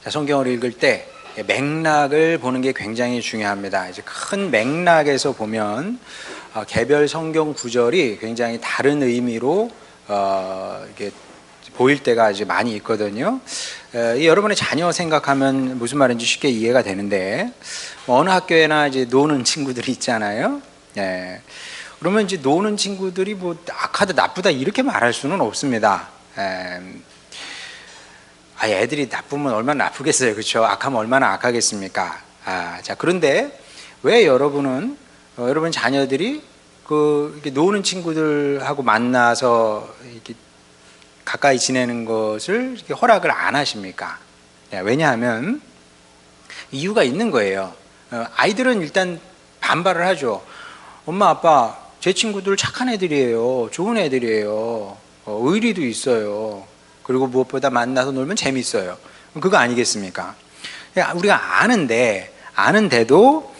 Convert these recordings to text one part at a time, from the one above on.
성경을 읽을 때 맥락을 보는 게 굉장히 중요합니다. 이제 큰 맥락에서 보면 개별 성경 구절이 굉장히 다른 의미로 이렇게 보일 때가 아주 많이 있거든요. 여러분의 자녀 생각하면 무슨 말인지 쉽게 이해가 되는데, 어느 학교에나 이제 노는 친구들이 있잖아요. 예. 그러면 이제 노는 친구들이 뭐 악하다 나쁘다 이렇게 말할 수는 없습니다. 애들이 나쁘면 얼마나 나쁘겠어요, 그렇죠? 악하면 얼마나 악하겠습니까? 자, 그런데 왜 여러분 자녀들이 이렇게 노는 친구들하고 만나서 이렇게 가까이 지내는 것을 이렇게 허락을 안 하십니까? 왜냐하면 이유가 있는 거예요. 아이들은 일단 반발을 하죠. 엄마, 아빠, 제 친구들 착한 애들이에요. 좋은 애들이에요. 의리도 있어요. 그리고 무엇보다 만나서 놀면 재밌어요. 그거 아니겠습니까? 우리가 아는데도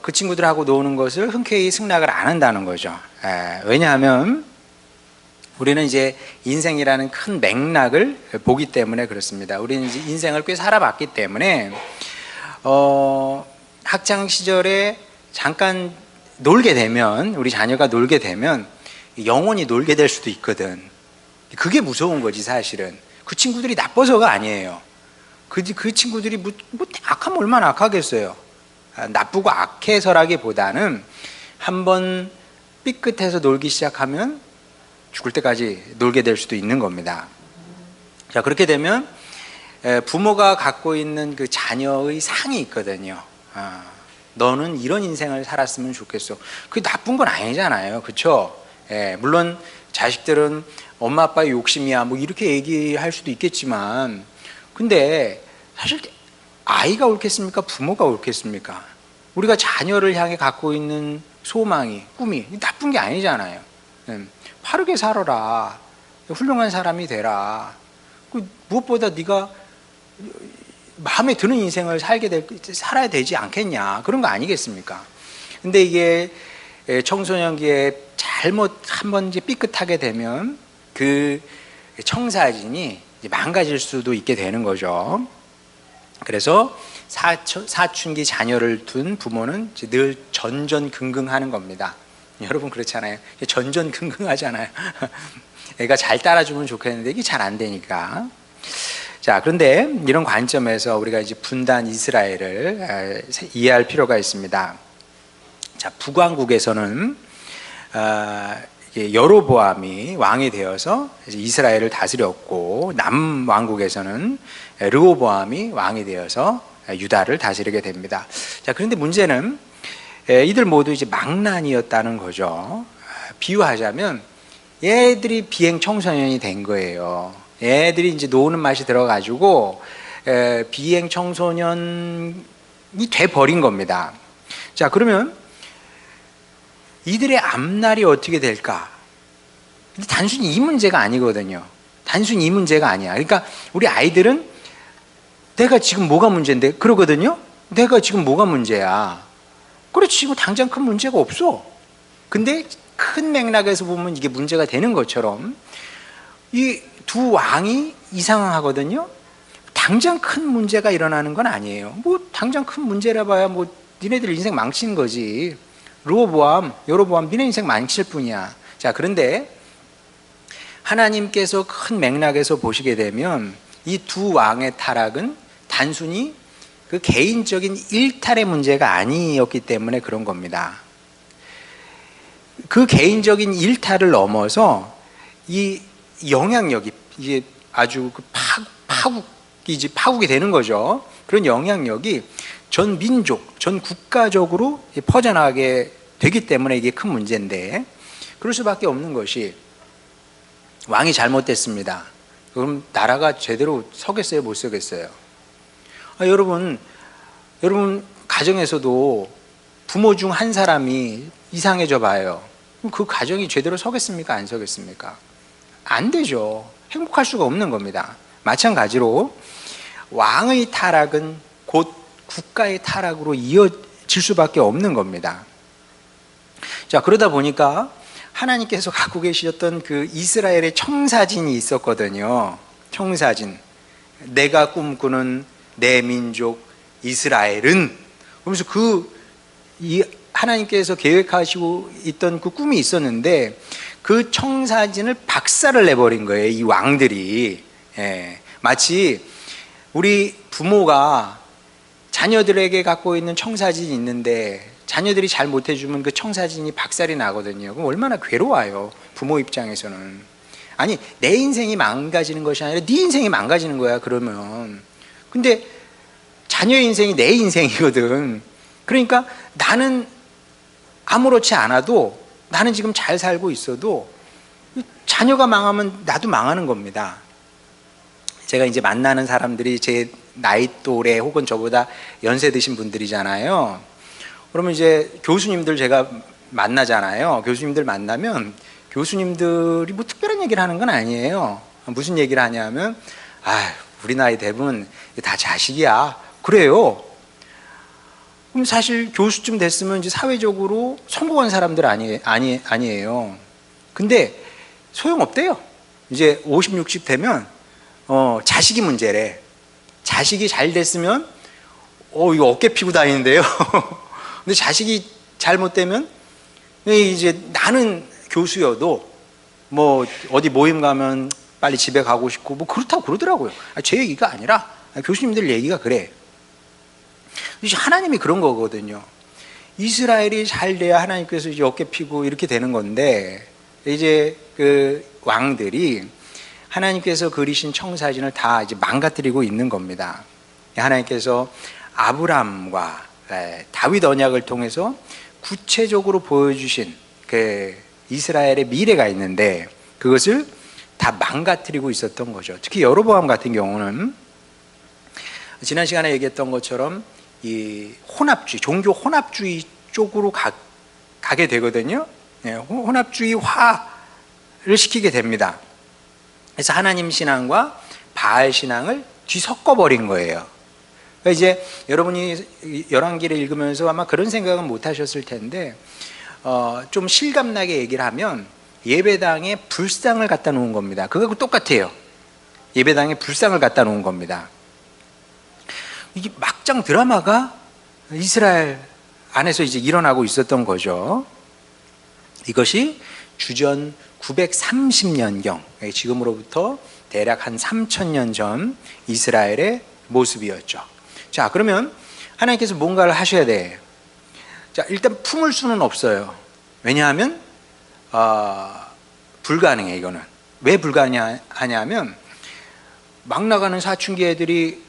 그 친구들하고 노는 것을 흔쾌히 승낙을 안 한다는 거죠. 왜냐하면 우리는 이제 인생이라는 큰 맥락을 보기 때문에 그렇습니다. 우리는 이제 인생을 꽤 살아봤기 때문에 학창 시절에 잠깐 놀게 되면, 우리 자녀가 놀게 되면 영원히 놀게 될 수도 있거든. 그게 무서운 거지 사실은. 그 친구들이 나빠서가 아니에요. 그 친구들이 뭐 악하면 얼마나 악하겠어요. 나쁘고 악해서라기보다는 한번 삐끗해서 놀기 시작하면 죽을 때까지 놀게 될 수도 있는 겁니다. 자, 그렇게 되면 부모가 갖고 있는 그 자녀의 상이 있거든요. 너는 이런 인생을 살았으면 좋겠어. 그게 나쁜 건 아니잖아요, 그렇죠? 물론 자식들은 엄마 아빠의 욕심이야 뭐 이렇게 얘기할 수도 있겠지만, 근데 사실 아이가 옳겠습니까? 부모가 옳겠습니까? 우리가 자녀를 향해 갖고 있는 소망이, 꿈이 나쁜 게 아니잖아요. 바르게 살아라, 훌륭한 사람이 되라, 무엇보다 네가 마음에 드는 인생을 살아야 되지 않겠냐, 그런 거 아니겠습니까? 근데 이게 청소년기에 잘못 한번 이제 삐끗하게 되면 그 청사진이 망가질 수도 있게 되는 거죠. 그래서 사춘기 자녀를 둔 부모는 늘 전전긍긍하는 겁니다. 여러분 그렇잖아요. 전전긍긍하잖아요. 애가 잘 따라주면 좋겠는데 이게 잘 안 되니까. 자, 그런데 이런 관점에서 우리가 이제 분단 이스라엘을 이해할 필요가 있습니다. 자, 북왕국에서는 여로보암이 왕이 되어서 이스라엘을 다스렸고, 남왕국에서는 르호보암이 왕이 되어서 유다를 다스리게 됩니다. 자, 그런데 문제는 이들 모두 이제 망난이었다는 거죠. 비유하자면 얘들이 비행 청소년이 된 거예요. 얘들이 이제 노는 맛이 들어가지고 비행 청소년이 돼 버린 겁니다. 자, 그러면 이들의 앞날이 어떻게 될까? 근데 단순히 이 문제가 아니거든요. 단순히 이 문제가 아니야. 그러니까 우리 아이들은 내가 지금 뭐가 문제인데 그러거든요. 내가 지금 뭐가 문제야? 그렇지, 뭐 당장 큰 문제가 없어. 근데 큰 맥락에서 보면 이게 문제가 되는 것처럼 이 두 왕이 이상하거든요. 당장 큰 문제가 일어나는 건 아니에요. 뭐 당장 큰 문제라 봐야 뭐 니네들 인생 망치는 거지. 여로보암 니네 인생 망칠 뿐이야. 자, 그런데 하나님께서 큰 맥락에서 보시게 되면 이 두 왕의 타락은 단순히 그 개인적인 일탈의 문제가 아니었기 때문에 그런 겁니다. 그 개인적인 일탈을 넘어서 이 영향력이 이제 아주 파국이 되는 거죠. 그런 영향력이 전 민족, 전 국가적으로 퍼져나가게 되기 때문에 이게 큰 문제인데, 그럴 수밖에 없는 것이 왕이 잘못됐습니다. 그럼 나라가 제대로 서겠어요, 못 서겠어요? 여러분 가정에서도 부모 중 한 사람이 이상해져 봐요. 그럼 그 가정이 제대로 서겠습니까, 안 서겠습니까? 안 되죠. 행복할 수가 없는 겁니다. 마찬가지로 왕의 타락은 곧 국가의 타락으로 이어질 수밖에 없는 겁니다. 자, 그러다 보니까 하나님께서 갖고 계셨던 그 이스라엘의 청사진이 있었거든요. 청사진. 내가 꿈꾸는 내 민족 이스라엘은, 그러면서 이 하나님께서 계획하시고 있던 그 꿈이 있었는데 그 청사진을 박살을 내버린 거예요, 이 왕들이. 예. 마치 우리 부모가 자녀들에게 갖고 있는 청사진이 있는데 자녀들이 잘 못해주면 그 청사진이 박살이 나거든요. 그럼 얼마나 괴로워요, 부모 입장에서는. 아니, 내 인생이 망가지는 것이 아니라 네 인생이 망가지는 거야, 그러면. 근데 자녀 인생이 내 인생이거든. 그러니까 나는 아무렇지 않아도, 나는 지금 잘 살고 있어도 자녀가 망하면 나도 망하는 겁니다. 제가 이제 만나는 사람들이 제 나이 또래 혹은 저보다 연세 드신 분들이잖아요. 그러면 이제 교수님들 제가 만나잖아요. 교수님들 만나면 교수님들이 뭐 특별한 얘기를 하는 건 아니에요. 무슨 얘기를 하냐면, 우리 나이 대부분 다 자식이야, 그래요. 그럼 사실 교수쯤 됐으면 이제 사회적으로 성공한 사람들 아니에요. 근데 소용없대요. 이제 50, 60 되면 자식이 문제래. 자식이 잘 됐으면 이거 어깨 피고 다니는데요. 근데 자식이 잘못되면, 이제 나는 교수여도 뭐 어디 모임 가면 빨리 집에 가고 싶고 뭐 그렇다고 그러더라고요. 제 얘기가 아니라 교수님들 얘기가 그래. 하나님이 그런 거거든요. 이스라엘이 잘 돼야 하나님께서 이제 어깨 피고 이렇게 되는 건데, 이제 그 왕들이 하나님께서 그리신 청사진을 다 이제 망가뜨리고 있는 겁니다. 하나님께서 아브람과 다윗 언약을 통해서 구체적으로 보여주신 그 이스라엘의 미래가 있는데 그것을 다 망가뜨리고 있었던 거죠. 특히 여로보암 같은 경우는 지난 시간에 얘기했던 것처럼 이 혼합주의, 종교 혼합주의 쪽으로 가게 되거든요. 혼합주의화를 시키게 됩니다. 그래서 하나님 신앙과 바알 신앙을 뒤섞어 버린 거예요. 그러니까 이제 여러분이 열왕기를 읽으면서 아마 그런 생각은 못 하셨을 텐데, 좀 실감나게 얘기를 하면 예배당에 불상을 갖다 놓은 겁니다. 그거하고 똑같아요. 예배당에 불상을 갖다 놓은 겁니다. 이게 막장 드라마가 이스라엘 안에서 이제 일어나고 있었던 거죠. 이것이 주전 930년경, 지금으로부터 대략 한 3000년 전 이스라엘의 모습이었죠. 자, 그러면 하나님께서 뭔가를 하셔야 돼. 자, 일단 품을 수는 없어요. 왜냐하면 불가능해. 이거는 왜 불가능하냐면 막 나가는 사춘기 애들이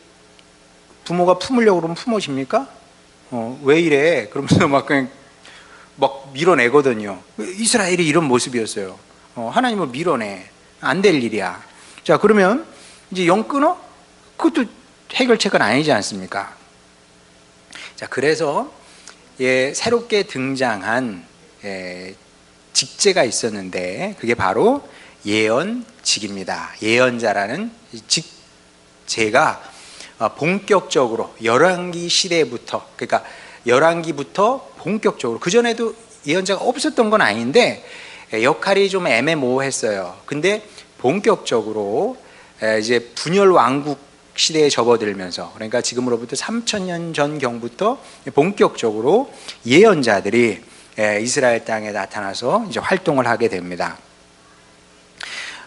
부모가 품으려고 그러면 품어집니까? 왜 이래? 그러면서 막 그냥 막 밀어내거든요. 이스라엘이 이런 모습이었어요. 하나님을 밀어내. 안 될 일이야. 자, 그러면 이제 영 끊어? 그것도 해결책은 아니지 않습니까? 자, 그래서 새롭게 등장한 직제가 있었는데 그게 바로 예언직입니다. 예언자라는 직제가 본격적으로 열왕기 시대부터, 그러니까 열왕기부터 본격적으로, 그전에도 예언자가 없었던 건 아닌데 역할이 좀 애매모호했어요. 근데 본격적으로 이제 분열 왕국 시대에 접어들면서, 그러니까 지금으로부터 3000년 전경부터 본격적으로 예언자들이 이스라엘 땅에 나타나서 이제 활동을 하게 됩니다.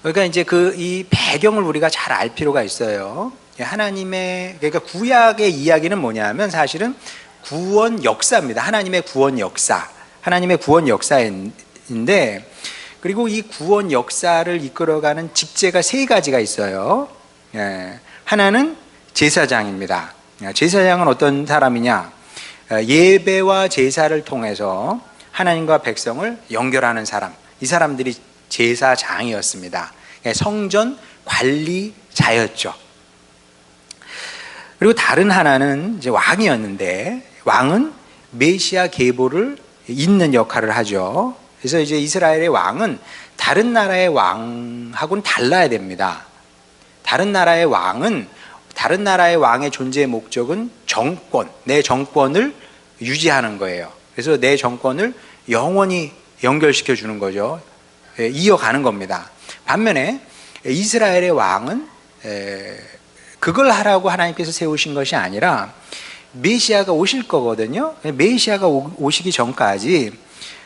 그러니까 이제 이 배경을 우리가 잘 알 필요가 있어요. 그러니까 구약의 이야기는 뭐냐면 사실은 구원 역사입니다. 하나님의 구원 역사. 하나님의 구원 역사인데, 그리고 이 구원 역사를 이끌어가는 직제가 세 가지가 있어요. 하나는 제사장입니다. 제사장은 어떤 사람이냐? 예배와 제사를 통해서 하나님과 백성을 연결하는 사람. 이 사람들이 제사장이었습니다. 성전 관리자였죠. 그리고 다른 하나는 이제 왕이었는데, 왕은 메시아 계보를 잇는 역할을 하죠. 그래서 이제 이스라엘의 왕은 다른 나라의 왕하고는 달라야 됩니다. 다른 나라의 왕의 존재의 목적은 정권, 내 정권을 유지하는 거예요. 그래서 내 정권을 영원히 연결시켜 주는 거죠. 이어가는 겁니다. 반면에 이스라엘의 왕은 그걸 하라고 하나님께서 세우신 것이 아니라 메시아가 오실 거거든요. 메시아가 오시기 전까지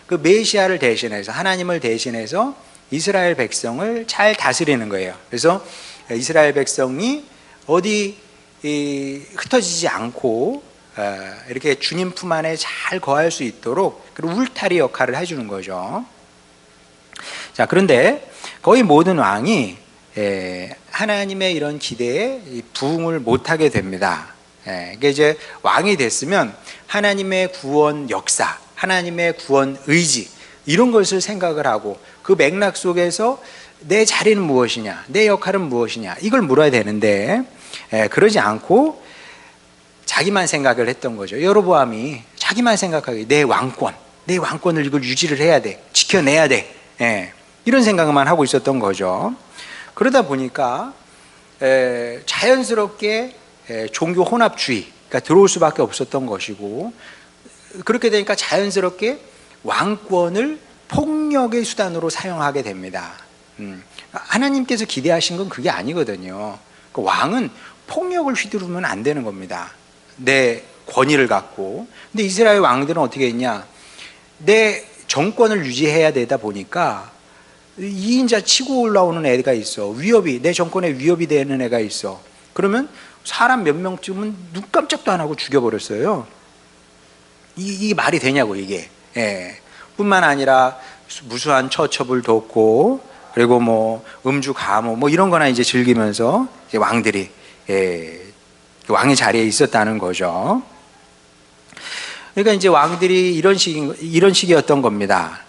그 메시아를 대신해서, 하나님을 대신해서 이스라엘 백성을 잘 다스리는 거예요. 그래서 이스라엘 백성이 어디 흩어지지 않고 이렇게 주님 품 안에 잘 거할 수 있도록 그런 울타리 역할을 해주는 거죠. 자, 그런데 거의 모든 왕이 하나님의 이런 기대에 부응을 못하게 됩니다. 이게 이제 왕이 됐으면 하나님의 구원 역사, 하나님의 구원 의지, 이런 것을 생각을 하고 그 맥락 속에서 내 자리는 무엇이냐, 내 역할은 무엇이냐, 이걸 물어야 되는데 그러지 않고 자기만 생각을 했던 거죠. 여로보암이 자기만 생각하기, 내 왕권을 이걸 유지를 해야 돼, 지켜내야 돼, 이런 생각만 하고 있었던 거죠. 그러다 보니까 자연스럽게 종교 혼합주의가 들어올 수밖에 없었던 것이고, 그렇게 되니까 자연스럽게 왕권을 폭력의 수단으로 사용하게 됩니다. 하나님께서 기대하신 건 그게 아니거든요. 왕은 폭력을 휘두르면 안 되는 겁니다. 내 권위를 갖고. 근데 이스라엘 왕들은 어떻게 했냐, 내 정권을 유지해야 되다 보니까 이인자 치고 올라오는 애가 있어. 내 정권에 위협이 되는 애가 있어. 그러면 사람 몇 명쯤은 눈 깜짝도 안 하고 죽여버렸어요. 이게 말이 되냐고, 이게. 뿐만 아니라 무수한 처첩을 뒀고, 그리고 뭐 음주 가무 뭐 이런 거나 이제 즐기면서 이제 왕들이 왕의 자리에 있었다는 거죠. 그러니까 이제 왕들이 이런 식이었던 겁니다.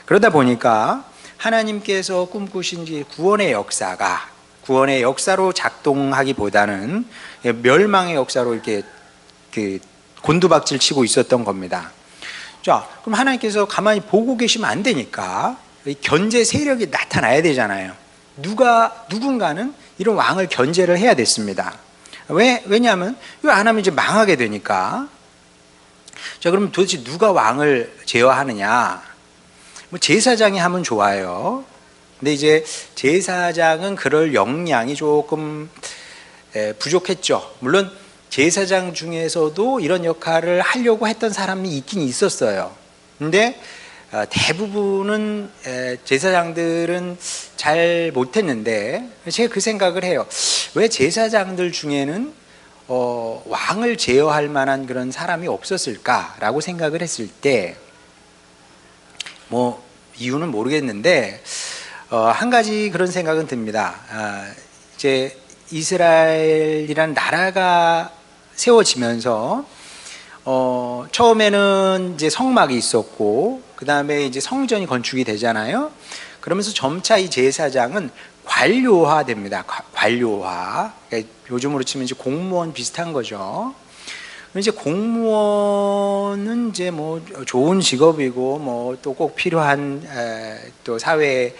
그러다 보니까 하나님께서 꿈꾸신 구원의 역사로 작동하기보다는 멸망의 역사로 이렇게 곤두박질 치고 있었던 겁니다. 자, 그럼 하나님께서 가만히 보고 계시면 안 되니까 견제 세력이 나타나야 되잖아요. 누군가는 이런 왕을 견제를 해야 됐습니다. 왜냐하면 이거 안 하면 이제 망하게 되니까. 자, 그럼 도대체 누가 왕을 제어하느냐? 뭐 제사장이 하면 좋아요. 근데 이제 제사장은 그럴 역량이 조금 부족했죠. 물론 제사장 중에서도 이런 역할을 하려고 했던 사람이 있긴 있었어요. 근데 대부분은 제사장들은 잘 못했는데, 제가 그 생각을 해요. 왜 제사장들 중에는 왕을 제어할 만한 그런 사람이 없었을까라고 생각을 했을 때, 뭐 이유는 모르겠는데 한 가지 그런 생각은 듭니다. 이제 이스라엘이란 나라가 세워지면서 처음에는 이제 성막이 있었고, 그 다음에 이제 성전이 건축이 되잖아요. 그러면서 점차 이 제사장은 관료화됩니다. 관료화. 그러니까 요즘으로 치면 이제 공무원 비슷한 거죠. 이제 공무원은 이제 뭐 좋은 직업이고 뭐 또 꼭 필요한 또 사회에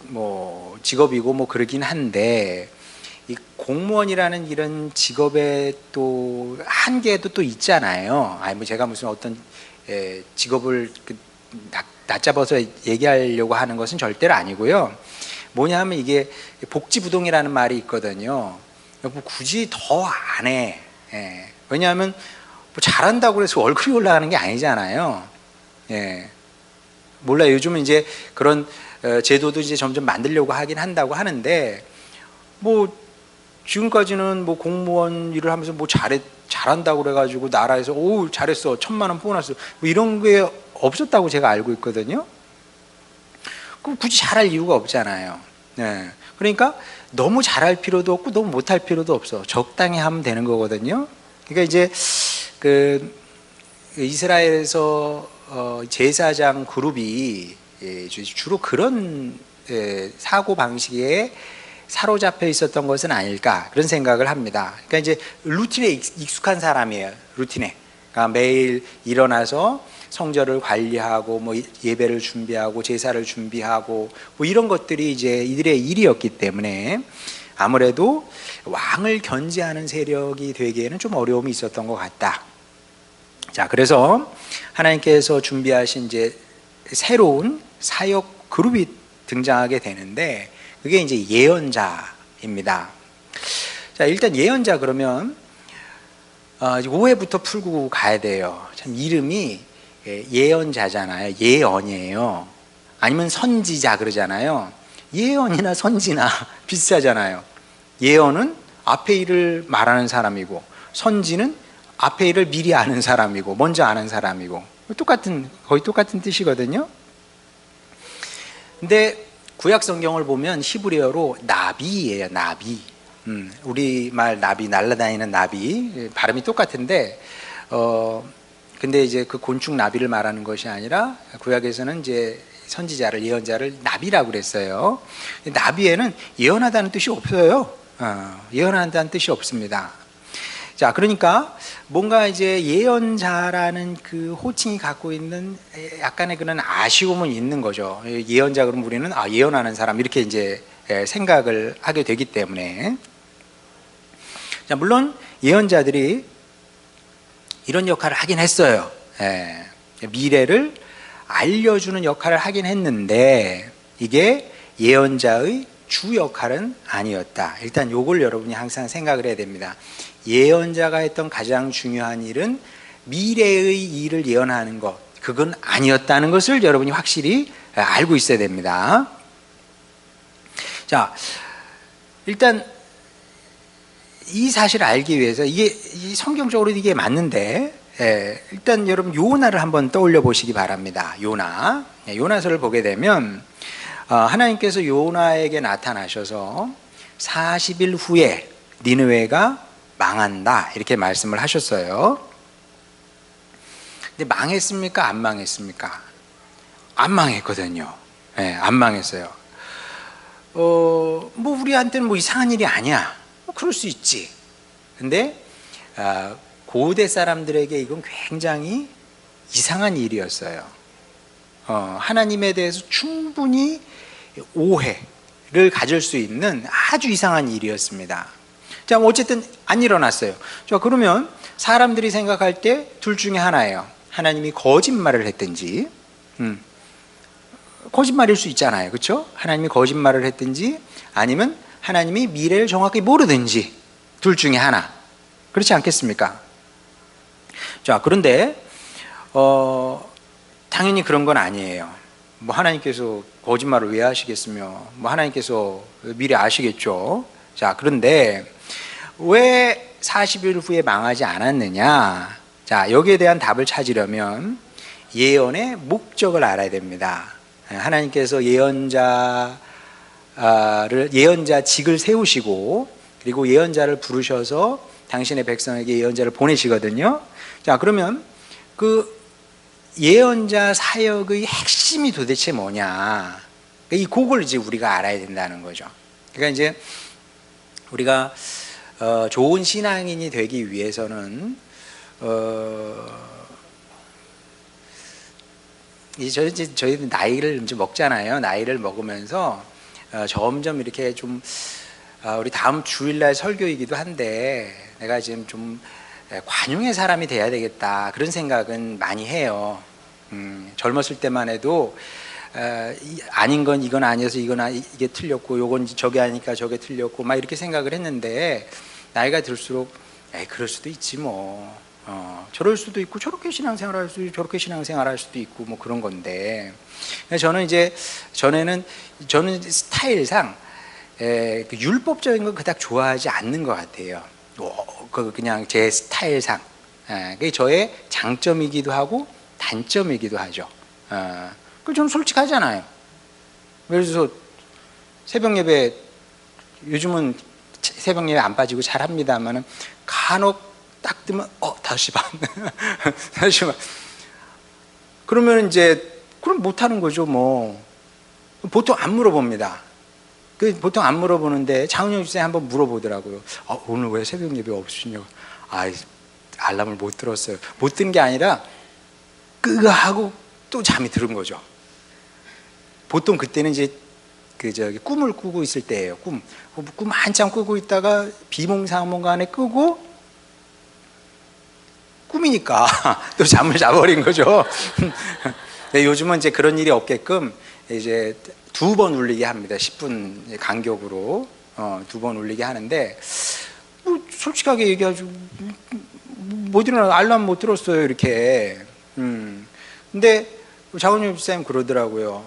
뭐 직업이고 뭐 그러긴 한데, 이 공무원이라는 이런 직업의 또 한계도 또 있잖아요. 아니 뭐 제가 무슨 어떤 직업을 낮잡아서 얘기하려고 하는 것은 절대로 아니고요. 뭐냐면 이게 복지부동이라는 말이 있거든요. 뭐 굳이 더 안 해. 왜냐하면 뭐 잘한다고 해서 월급이 올라가는 게 아니잖아요. 몰라요. 요즘은 이제 그런 제도도 이제 점점 만들려고 하긴 한다고 하는데, 뭐 지금까지는 뭐 공무원 일을 하면서 뭐 잘한다고 그래가지고 나라에서 오 잘했어 1,000,000원 보너스 뭐 이런 게 없었다고 제가 알고 있거든요. 그럼 굳이 잘할 이유가 없잖아요. 그러니까 너무 잘할 필요도 없고 너무 못할 필요도 없어. 적당히 하면 되는 거거든요. 그러니까 이제 그 이스라엘에서 제사장 그룹이 주로 그런 사고 방식에 사로잡혀 있었던 것은 아닐까, 그런 생각을 합니다. 그러니까 이제 루틴에 익숙한 사람이에요. 루틴에. 그러니까 매일 일어나서 성전을 관리하고 뭐 예배를 준비하고 제사를 준비하고 뭐 이런 것들이 이제 이들의 일이었기 때문에 아무래도 왕을 견제하는 세력이 되기에는 좀 어려움이 있었던 것 같다. 자, 그래서 하나님께서 준비하신 이제 새로운 사역 그룹이 등장하게 되는데, 그게 이제 예언자 예언자입니다. 자, 일단 예언자 그러면 오해부터 풀고 가야 돼요. 참 이름이 예언자잖아요. 예언이에요. 아니면 선지자 그러잖아요. 예언이나 선지나 비슷하잖아요. 예언은 앞에 일을 말하는 사람이고, 선지는 앞에 일을 미리 아는 사람이고, 먼저 아는 사람이고, 거의 똑같은 뜻이거든요. 근데 구약 성경을 보면 히브리어로 나비예요. 나비. 우리말 나비, 날아다니는 나비, 발음이 똑같은데 근데 이제 그 곤충 나비를 말하는 것이 아니라 구약에서는 이제 선지자를, 예언자를 나비라고 그랬어요. 나비에는 예언하다는 뜻이 없어요. 예언한다는 뜻이 없습니다. 자, 그러니까 뭔가 이제 예언자라는 그 호칭이 갖고 있는 약간의 그런 아쉬움은 있는 거죠. 예언자 그러면 우리는 예언하는 사람 이렇게 이제 생각을 하게 되기 때문에. 자, 물론 예언자들이 이런 역할을 하긴 했어요. 미래를 알려주는 역할을 하긴 했는데 이게 예언자의 주 역할은 아니었다. 일단 요걸 여러분이 항상 생각을 해야 됩니다. 예언자가 했던 가장 중요한 일은 미래의 일을 예언하는 것, 그건 아니었다는 것을 여러분이 확실히 알고 있어야 됩니다. 자, 일단 이 사실을 알기 위해서 이게 성경적으로 이게 맞는데 일단 여러분 요나를 한번 떠올려 보시기 바랍니다. 요나서를 보게 되면 하나님께서 요나에게 나타나셔서 40일 후에 니느웨가 망한다 이렇게 말씀을 하셨어요. 근데 망했습니까? 안 망했습니까? 안 망했거든요. 안 망했어요. 뭐 우리한테는 뭐 이상한 일이 아니야. 그럴 수 있지. 근데 고대 사람들에게 이건 굉장히 이상한 일이었어요. 하나님에 대해서 충분히 오해를 가질 수 있는 아주 이상한 일이었습니다. 자, 어쨌든 안 일어났어요. 자, 그러면 사람들이 생각할 때 둘 중에 하나예요. 하나님이 거짓말을 했든지, 거짓말일 수 있잖아요. 그렇죠? 하나님이 거짓말을 했든지 아니면 하나님이 미래를 정확히 모르든지 둘 중에 하나. 그렇지 않겠습니까? 자, 그런데 당연히 그런 건 아니에요. 뭐 하나님께서 거짓말을 왜 하시겠으며 뭐 하나님께서 미리 아시겠죠. 자, 그런데 왜 40일 후에 망하지 않았느냐? 자, 여기에 대한 답을 찾으려면 예언의 목적을 알아야 됩니다. 하나님께서 예언자직을 세우시고 그리고 예언자를 부르셔서 당신의 백성에게 예언자를 보내시거든요. 자, 그러면 그 예언자 사역의 핵심이 도대체 뭐냐? 이 그걸 이제 우리가 알아야 된다는 거죠. 그러니까 이제 우리가 좋은 신앙인이 되기 위해서는 이제 저희는 나이를 이제 먹잖아요. 나이를 먹으면서 점점 이렇게 좀 우리 다음 주일날 설교이기도 한데 내가 지금 좀 관용의 사람이 돼야 되겠다 그런 생각은 많이 해요. 젊었을 때만 해도 아닌 건 이건 아니어서 이게 틀렸고 요건 저게 아니까 저게 틀렸고 막 이렇게 생각을 했는데 나이가 들수록 그럴 수도 있지 뭐 저럴 수도 있고 저렇게 신앙생활할 수도 있고 저렇게 신앙생활할 수도 있고 뭐 그런 건데 저는 이제 저는 스타일상 그 율법적인 건 그닥 좋아하지 않는 것 같아요. 그냥 제 스타일상 그게 저의 장점이기도 하고 단점이기도 하죠. 그 좀 솔직하잖아요. 그래서 새벽 예배 요즘은 새벽 예배 안 빠지고 잘합니다만은 간혹 딱 뜨면 5시 반 5시 반 그러면 이제 그럼 못 하는 거죠. 뭐 보통 안 물어봅니다. 보통 안 물어보는데 장은영 집사님 한번 물어보더라고요. 오늘 왜 새벽 예배 없으시냐고. 알람을 못 들었어요. 못 든 게 아니라 끄고 하고 또 잠이 들은 거죠. 보통 그때는 이제 꿈을 꾸고 있을 때예요. 꿈 한참 꾸고 있다가 비몽사몽간에 끄고 꿈이니까 또 잠을 자버린 거죠. 요즘은 이제 그런 일이 없게끔 이제 2번 울리게 합니다. 10분 간격으로. 두 번 울리게 하는데, 뭐 솔직하게 얘기하죠. 못 일어나, 알람 못 들었어요, 이렇게. 근데 장원영 집사님 그러더라고요.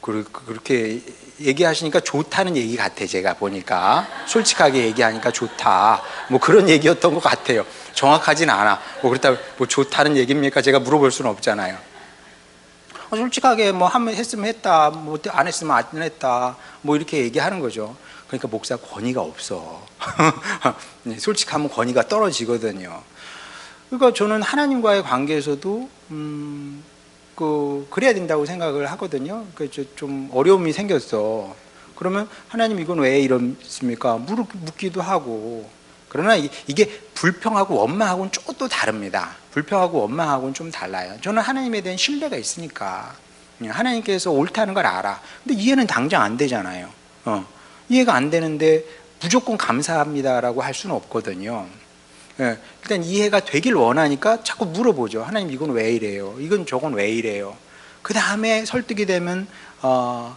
그렇게 얘기하시니까 좋다는 얘기 같아. 제가 보니까 솔직하게 얘기하니까 좋다, 뭐 그런 얘기였던 것 같아요. 정확하진 않아. 뭐 그렇다고 뭐 좋다는 얘기입니까? 제가 물어볼 수는 없잖아요. 솔직하게 뭐 했으면 했다, 뭐 안 했으면 안 했다, 뭐 이렇게 얘기하는 거죠. 그러니까 목사 권위가 없어. 솔직하면 권위가 떨어지거든요. 그러니까 저는 하나님과의 관계에서도 그래야 된다고 생각을 하거든요. 좀 어려움이 생겼어. 그러면 하나님 이건 왜 이렇습니까? 묻기도 하고. 그러나 이게 불평하고 원망하고는 조금 또 다릅니다. 불평하고 원망하고는 좀 달라요. 저는 하나님에 대한 신뢰가 있으니까. 하나님께서 옳다는 걸 알아. 근데 이해는 당장 안 되잖아요. 이해가 안 되는데 무조건 감사합니다라고 할 수는 없거든요. 일단 이해가 되길 원하니까 자꾸 물어보죠. 하나님 이건 왜 이래요? 이건 저건 왜 이래요? 그 다음에 설득이 되면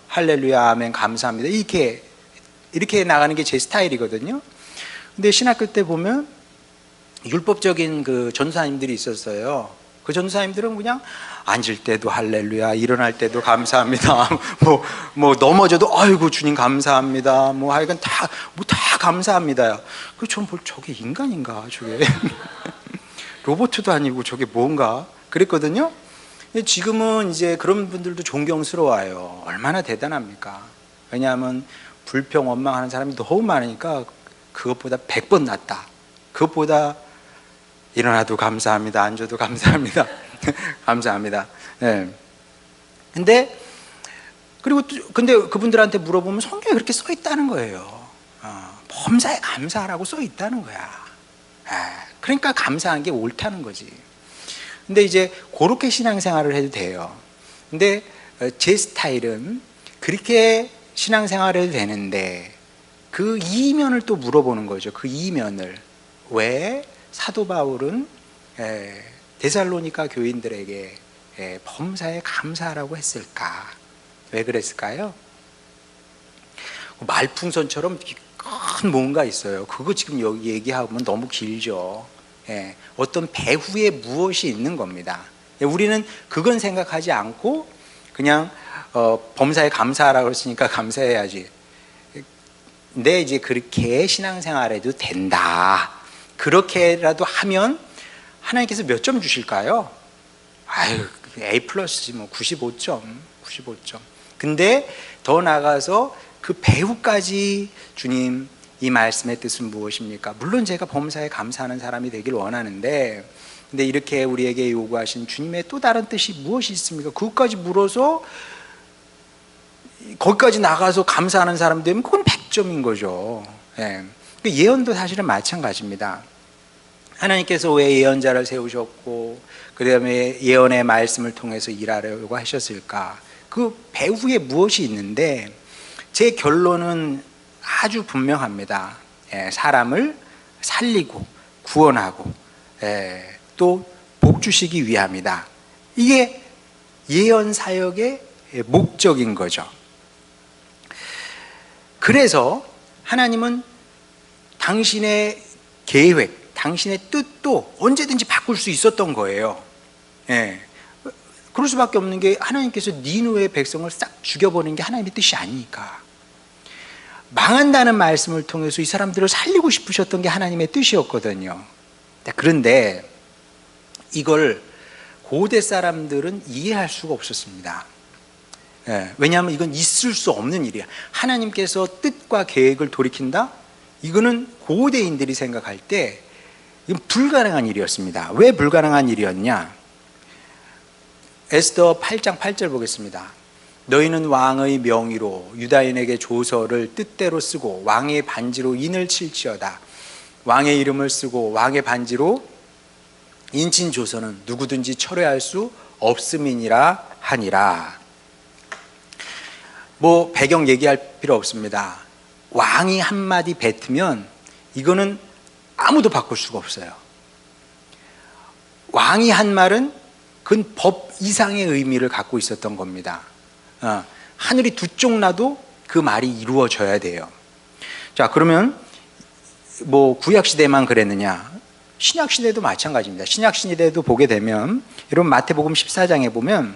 할렐루야 아멘 감사합니다 이렇게 나가는 게 제 스타일이거든요. 근데 신학교 때 보면 율법적인 그 전도사님들이 있었어요. 그 전도사님들은 그냥 앉을 때도 할렐루야, 일어날 때도 감사합니다. 뭐 넘어져도 아이고 주님 감사합니다. 뭐 하여간 다 감사합니다요. 그 전 저게 인간인가 저게 로봇도 아니고 저게 뭔가 그랬거든요. 지금은 이제 그런 분들도 존경스러워요. 얼마나 대단합니까? 왜냐하면 불평 원망하는 사람이 너무 많으니까 그것보다 100번 낫다. 그것보다 일어나도 감사합니다, 앉아도 감사합니다. 감사합니다. 네. 근데 그분들한테 물어보면 성경에 그렇게 써 있다는 거예요. 범사에 감사하라고 써 있다는 거야. 그러니까 감사한 게 옳다는 거지. 근데 이제 그렇게 신앙생활을 해도 돼요. 근데 제 스타일은 그렇게 신앙생활을 해도 되는데 그 이면을 또 물어보는 거죠. 그 이면을 왜 사도 바울은 데살로니가 교인들에게 범사에 감사하라고 했을까? 왜 그랬을까요? 말풍선처럼 큰 뭔가 있어요. 그거 지금 여기 얘기하면 너무 길죠. 어떤 배후에 무엇이 있는 겁니다. 우리는 그건 생각하지 않고 그냥 범사에 감사하라고 했으니까 감사해야지. 근데 이제 그렇게 신앙생활해도 된다. 그렇게라도 하면 하나님께서 몇 점 주실까요? A 플러스지 뭐 95점. 근데 더 나아가서 그 배후까지 주님 이 말씀의 뜻은 무엇입니까? 물론 제가 범사에 감사하는 사람이 되길 원하는데 근데 이렇게 우리에게 요구하신 주님의 또 다른 뜻이 무엇이 있습니까? 그것까지 물어서 거기까지 나가서 감사하는 사람 되면 그건 100점인 거죠. 예언도 사실은 마찬가지입니다. 하나님께서 왜 예언자를 세우셨고 그 다음에 예언의 말씀을 통해서 일하려고 하셨을까? 그 배후에 무엇이 있는데 제 결론은 아주 분명합니다. 사람을 살리고 구원하고 또 복 주시기 위함이다. 이게 예언 사역의 목적인 거죠. 그래서 하나님은 당신의 계획, 당신의 뜻도 언제든지 바꿀 수 있었던 거예요. 그럴 수밖에 없는 게 하나님께서 니느웨의 백성을 싹 죽여버리는 게 하나님의 뜻이 아니니까. 망한다는 말씀을 통해서 이 사람들을 살리고 싶으셨던 게 하나님의 뜻이었거든요. 그런데 이걸 고대 사람들은 이해할 수가 없었습니다. 왜냐하면 이건 있을 수 없는 일이야. 하나님께서 뜻과 계획을 돌이킨다? 이거는 고대인들이 생각할 때 이건 불가능한 일이었습니다. 왜 불가능한 일이었냐? 에스더 8장 8절 보겠습니다. 너희는 왕의 명의로 유다인에게 조서를 뜻대로 쓰고 왕의 반지로 인을 칠지어다. 왕의 이름을 쓰고 왕의 반지로 인친 조서는 누구든지 철회할 수 없음이니라 하니라. 뭐 배경 얘기할 필요 없습니다. 왕이 한마디 뱉으면 이거는 아무도 바꿀 수가 없어요. 왕이 한 말은 그건 법 이상의 의미를 갖고 있었던 겁니다. 하늘이 두 쪽 나도 그 말이 이루어져야 돼요. 자, 그러면 뭐 구약 시대만 그랬느냐? 신약 시대도 마찬가지입니다. 신약 시대도 보게 되면 여러분 마태복음 14장에 보면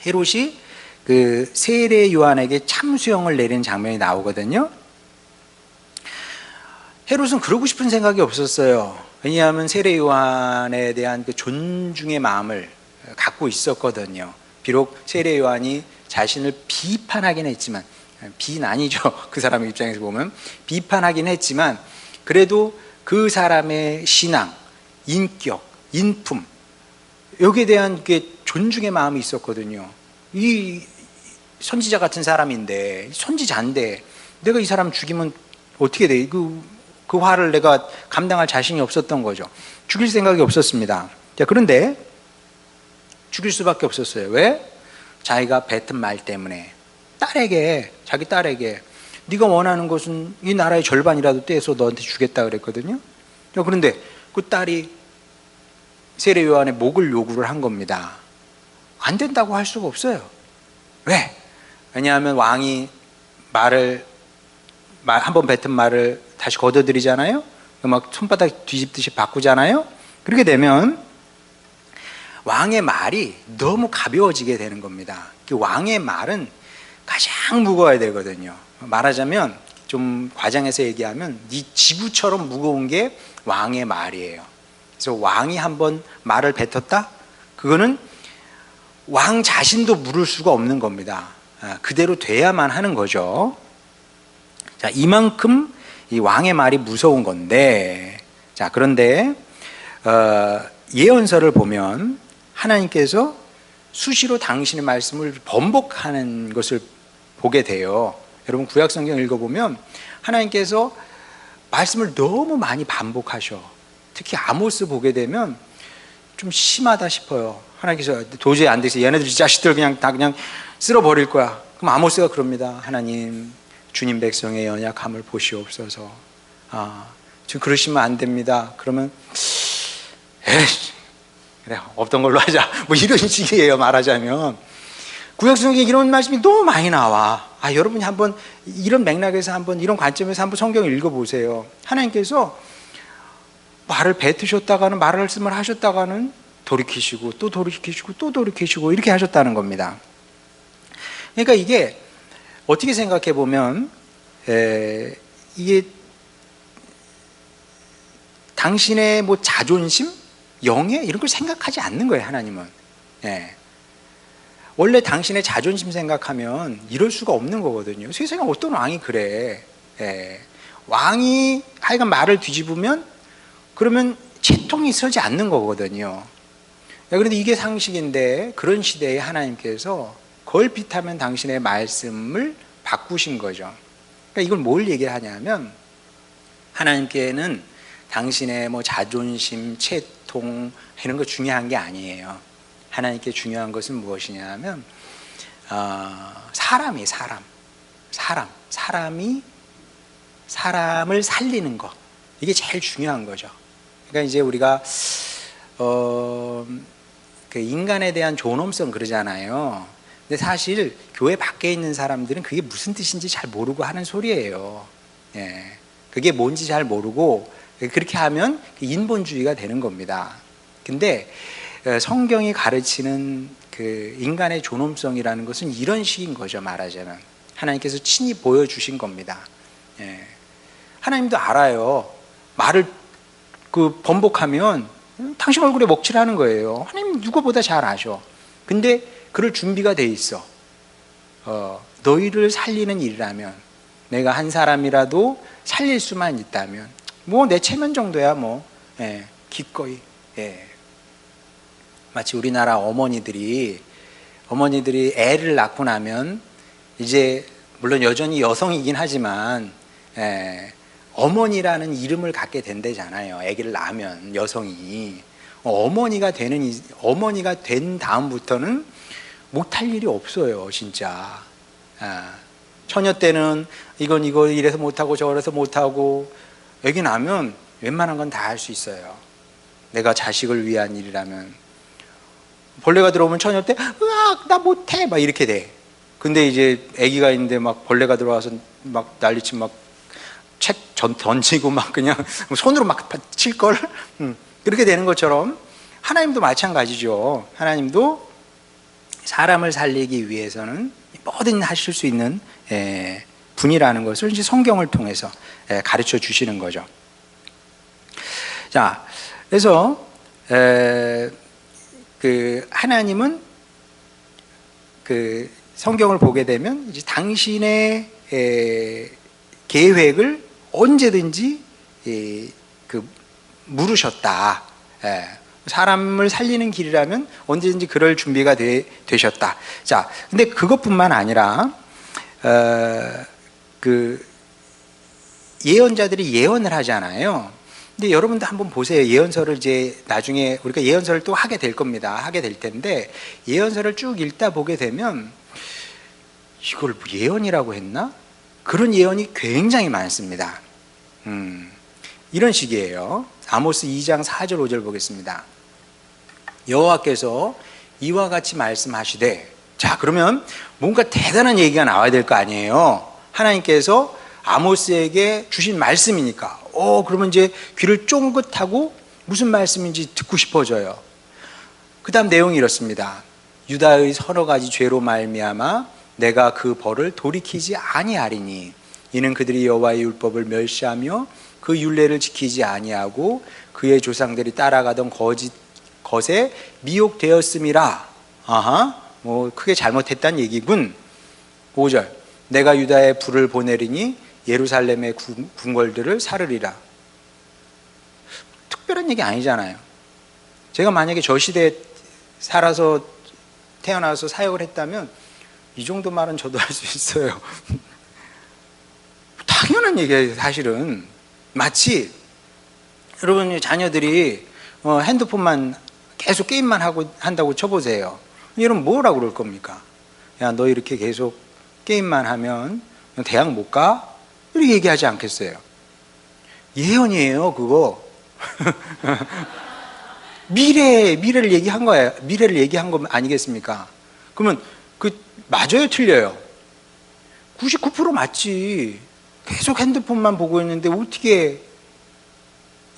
헤롯이 그 세례 요한에게 참수형을 내리는 장면이 나오거든요. 헤롯은 그러고 싶은 생각이 없었어요. 왜냐하면 세례 요한에 대한 그 존중의 마음을 갖고 있었거든요. 비록 세례 요한이 자신을 비판하긴 했지만, 비난이죠. 그 사람의 입장에서 보면 비판하긴 했지만, 그래도 그 사람의 신앙, 인격, 인품, 여기에 대한 게 존중의 마음이 있었거든요. 이 선지자 같은 사람인데, 선지자인데 내가 이 사람 죽이면 어떻게 돼? 그 화를 내가 감당할 자신이 없었던 거죠. 죽일 생각이 없었습니다. 자, 그런데 죽일 수밖에 없었어요. 왜? 자기가 뱉은 말 때문에 자기 딸에게 네가 원하는 것은 이 나라의 절반이라도 떼서 너한테 주겠다 그랬거든요. 자, 그런데 그 딸이 세례 요한의 목을 요구를 한 겁니다. 안 된다고 할 수가 없어요. 왜? 왜냐하면 왕이 한번 뱉은 말을 다시 걷어들이잖아요. 막 손바닥 뒤집듯이 바꾸잖아요. 그렇게 되면 왕의 말이 너무 가벼워지게 되는 겁니다. 왕의 말은 가장 무거워야 되거든요. 말하자면 좀 과장해서 얘기하면 네 지구처럼 무거운 게 왕의 말이에요. 그래서 왕이 한번 말을 뱉었다? 그거는 왕 자신도 물을 수가 없는 겁니다. 그대로 돼야만 하는 거죠. 자, 이만큼 이 왕의 말이 무서운 건데, 자, 그런데 예언서를 보면 하나님께서 수시로 당신의 말씀을 번복하는 것을 보게 돼요. 여러분 구약 성경 읽어보면 하나님께서 말씀을 너무 많이 반복하셔. 특히 아모스 보게 되면 좀 심하다 싶어요. 하나님께서 도저히 안 돼서 얘네들 자식들 다 그냥 쓸어버릴 거야. 그럼 아모스가 그럽니다. 하나님, 주님 백성의 연약함을 보시옵소서. 지금 그러시면 안 됩니다. 그러면 그래, 없던 걸로 하자. 뭐 이런 식이에요, 말하자면. 구약성경에 이런 말씀이 너무 많이 나와. 여러분이 한번 이런 맥락에서 이런 관점에서 한번 성경을 읽어보세요. 하나님께서 말을 뱉으셨다가는, 말씀을 하셨다가는 돌이키시고 또 돌이키시고 또 돌이키시고 이렇게 하셨다는 겁니다. 그러니까 이게 어떻게 생각해 보면 이게 당신의 뭐 자존심, 영예 이런 걸 생각하지 않는 거예요. 하나님은. 원래 당신의 자존심 생각하면 이럴 수가 없는 거거든요. 세상에 어떤 왕이 그래. 왕이 하여간 말을 뒤집으면 그러면 채통이 서지 않는 거거든요. 그런데 이게 상식인데 그런 시대에 하나님께서 걸핏하면 당신의 말씀을 바꾸신 거죠. 그러니까 이걸 뭘 얘기하냐면 하나님께는 당신의 뭐 자존심, 채통 이런 거 중요한 게 아니에요. 하나님께 중요한 것은 무엇이냐면 사람이 사람을 살리는 거, 이게 제일 중요한 거죠. 그러니까 이제 우리가 그 인간에 대한 존엄성 그러잖아요. 근데 사실 교회 밖에 있는 사람들은 그게 무슨 뜻인지 잘 모르고 하는 소리예요. 그게 뭔지 잘 모르고 그렇게 하면 인본주의가 되는 겁니다. 근데 성경이 가르치는 그 인간의 존엄성이라는 것은 이런 식인 거죠. 말하자면 하나님께서 친히 보여주신 겁니다. 하나님도 알아요. 말을 번복하면 당신 얼굴에 먹칠하는 거예요. 하나님 누구보다 잘 아셔. 근데 그럴 준비가 돼 있어. 너희를 살리는 일이라면, 내가 한 사람이라도 살릴 수만 있다면 뭐 내 체면 정도야 뭐 기꺼이. 마치 우리나라 어머니들이 애를 낳고 나면 이제 물론 여전히 여성이긴 하지만 어머니라는 이름을 갖게 된대잖아요. 아기를 낳으면 여성이 어머니가 된 다음부터는 못할 일이 없어요, 진짜. 처녀 때는 이건 이래서 못하고 저래서 못하고, 아기 낳으면 웬만한 건 다 할 수 있어요. 내가 자식을 위한 일이라면. 벌레가 들어오면 처녀 때 으악 나 못해 막 이렇게 돼. 근데 이제 아기가 있는데 막 벌레가 들어와서 막 난리치면 막 책 던지고 막 그냥 손으로 막 칠 걸. 그렇게 되는 것처럼 하나님도 마찬가지죠. 하나님도 사람을 살리기 위해서는 뭐든 하실 수 있는 분이라는 것을 이제 성경을 통해서 가르쳐 주시는 거죠. 자, 그래서 그 하나님은 그 성경을 보게 되면 이제 당신의 계획을 언제든지 그 물으셨다. 사람을 살리는 길이라면 언제든지 그럴 준비가 되셨다. 자, 근데 그것뿐만 아니라 그 예언자들이 예언을 하잖아요. 근데 여러분도 한번 보세요. 예언서를 이제 나중에 우리가 예언서를 또 하게 될 겁니다. 하게 될 텐데 예언서를 쭉 읽다 보게 되면 이걸 예언이라고 했나? 그런 예언이 굉장히 많습니다. 이런 식이에요. 아모스 2장 4절 5절 보겠습니다. 여호와께서 이와 같이 말씀하시되, 자, 그러면 뭔가 대단한 얘기가 나와야 될 거 아니에요. 하나님께서 아모스에게 주신 말씀이니까. 그러면 이제 귀를 쫑긋하고 무슨 말씀인지 듣고 싶어져요. 그 다음 내용이 이렇습니다. 유다의 서너 가지 죄로 말미암아 내가 그 벌을 돌이키지 아니하리니 이는 그들이 여호와의 율법을 멸시하며 그 율례를 지키지 아니하고 그의 조상들이 따라가던 것에 미혹되었음이라. 뭐 크게 잘못했다는 얘기군. 5절, 내가 유다에 불을 보내리니 예루살렘의 궁궐들을 사르리라. 특별한 얘기 아니잖아요. 제가 만약에 저 시대에 살아서 태어나서 사역을 했다면 이 정도 말은 저도 할 수 있어요. 당연한 얘기예요. 사실은 마치 여러분 자녀들이 핸드폰만 계속 게임만 한다고 쳐보세요. 여러분 뭐라고 그럴 겁니까? 야, 너 이렇게 계속 게임만 하면 너 대학 못 가? 이렇게 얘기하지 않겠어요? 예언이에요, 그거. 미래를 얘기한 거예요. 미래를 얘기한 거 아니겠습니까? 그러면 맞아요, 틀려요? 99% 맞지. 계속 핸드폰만 보고 있는데 어떻게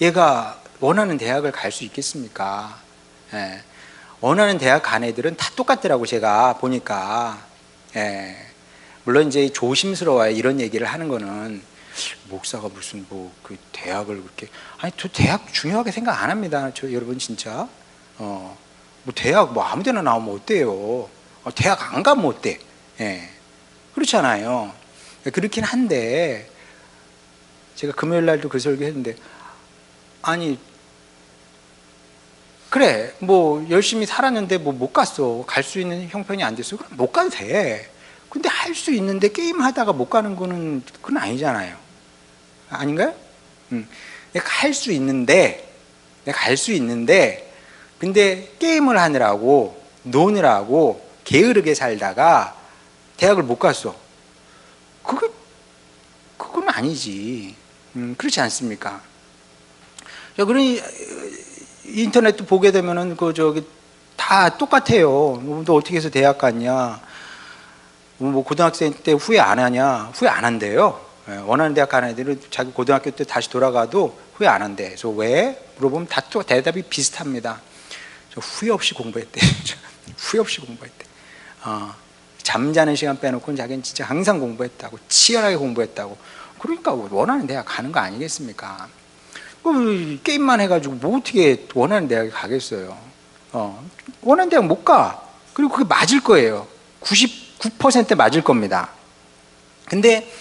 얘가 원하는 대학을 갈 수 있겠습니까? 원하는 대학 간 애들은 다 똑같더라고, 제가 보니까. 물론 이제 조심스러워요, 이런 얘기를 하는 거는. 목사가 무슨 그 대학을 그렇게, 아니, 저 대학 중요하게 생각 안 합니다. 여러분 진짜. 뭐 대학 뭐 아무 데나 나오면 어때요? 대학 안 가면 어때? 그렇잖아요. 그렇긴 한데, 제가 금요일 날도 그 설교 했는데, 아니, 그래, 뭐 열심히 살았는데 뭐 못 갔어. 갈 수 있는 형편이 안 됐어. 그럼 못 가도 돼. 근데 할 수 있는데 게임 하다가 못 가는 거는 그건 아니잖아요. 아닌가요? 내가 할 수 있는데, 근데 게임을 하느라고, 노느라고, 게으르게 살다가 대학을 못 갔어. 그건 아니지. 그렇지 않습니까? 자, 그러니 인터넷도 보게 되면은 다 똑같아요. 너 어떻게 해서 대학 갔냐? 뭐 고등학생 때 후회 안 하냐? 후회 안 한대요. 원하는 대학 가는 애들은 자기 고등학교 때 다시 돌아가도 후회 안 한대. 그래서 왜? 물어보면 다 또 대답이 비슷합니다. 저 후회 없이 공부했대. 후회 없이 공부했대. 잠자는 시간 빼놓고는 자기는 진짜 항상 공부했다고, 치열하게 공부했다고. 그러니까 원하는 대학 가는 거 아니겠습니까? 게임만 해가지고 뭐 어떻게 원하는 대학에 가겠어요? 원하는 대학 못 가. 그리고 그게 맞을 거예요. 99% 맞을 겁니다. 근데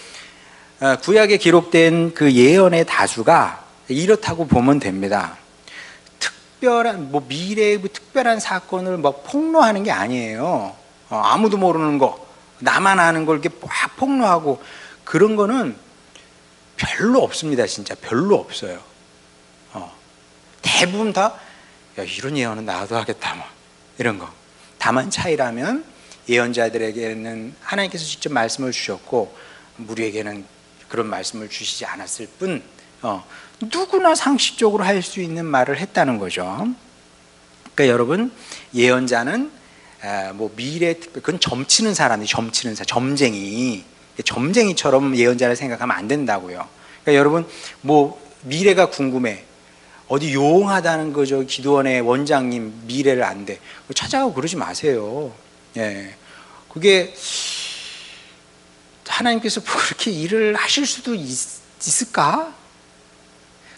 구약에 기록된 그 예언의 다수가 이렇다고 보면 됩니다. 특별한 미래의 특별한 사건을 막 폭로하는 게 아니에요. 아무도 모르는 거, 나만 아는 걸 이렇게 막 폭로하고 그런 거는 별로 없습니다. 진짜 별로 없어요. 대부분 다 야, 이런 예언은 나도 하겠다, 뭐 이런 거. 다만 차이라면 예언자들에게는 하나님께서 직접 말씀을 주셨고 우리에게는 그런 말씀을 주시지 않았을 뿐 누구나 상식적으로 할 수 있는 말을 했다는 거죠. 그러니까 여러분, 예언자는 뭐 미래 특별, 그건 점치는 사람이 점쟁이처럼 예언자를 생각하면 안 된다고요. 그러니까 여러분 뭐 미래가 궁금해. 어디 용하다는 거죠. 기도원의 원장님 미래를 안 돼. 찾아가고 그러지 마세요. 예. 그게 하나님께서 그렇게 일을 하실 수도 있을까?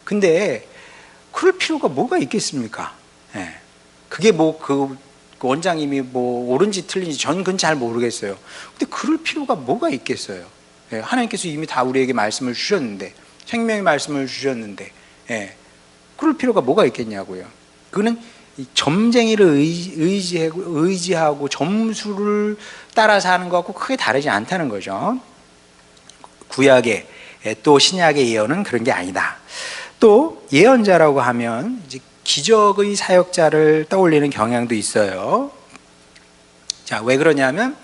근데 그럴 필요가 뭐가 있겠습니까? 예. 그게 뭐 그 원장님이 뭐 옳은지 틀린지 저는 그건 잘 모르겠어요. 근데 그럴 필요가 뭐가 있겠어요? 예. 하나님께서 이미 다 우리에게 말씀을 주셨는데, 생명의 말씀을 주셨는데, 예. 그럴 필요가 뭐가 있겠냐고요. 그거는 점쟁이를 의지하고 점수를 따라서 하는 것하고 크게 다르지 않다는 거죠. 구약의 또 신약의 예언은 그런 게 아니다. 또 예언자라고 하면 이제 기적의 사역자를 떠올리는 경향도 있어요. 자, 왜 그러냐면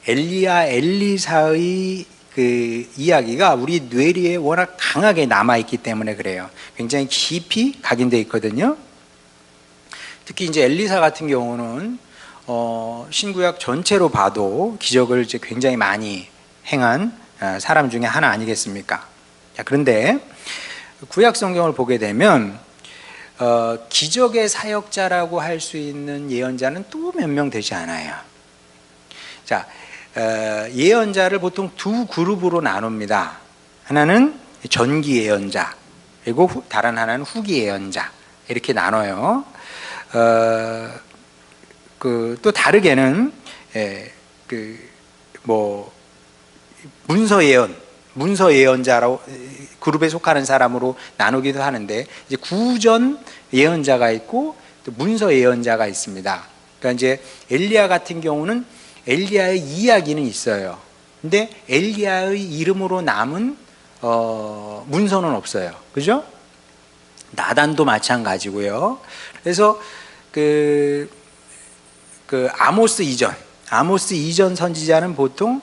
엘리야 엘리사의 그 이야기가 우리 뇌리에 워낙 강하게 남아있기 때문에 그래요. 굉장히 깊이 각인되어 있거든요. 특히 이제 엘리사 같은 경우는 신구약 전체로 봐도 기적을 이제 굉장히 많이 행한 사람 중에 하나 아니겠습니까? 자, 그런데 구약 성경을 보게 되면 기적의 사역자라고 할 수 있는 예언자는 또 몇 명 되지 않아요. 자, 예언자를 보통 두 그룹으로 나눕니다. 하나는 전기 예언자, 그리고 다른 하나는 후기 예언자, 이렇게 나눠요. 또 다르게는 문서 예언자라고 그룹에 속하는 사람으로 나누기도 하는데, 이제 구전 예언자가 있고 또 문서 예언자가 있습니다. 그러니까 이제 엘리야 같은 경우는 엘리야의 이야기는 있어요. 근데 엘리야의 이름으로 남은 문서는 없어요. 그죠? 나단도 마찬가지고요. 그래서 그 아모스 이전 선지자는 보통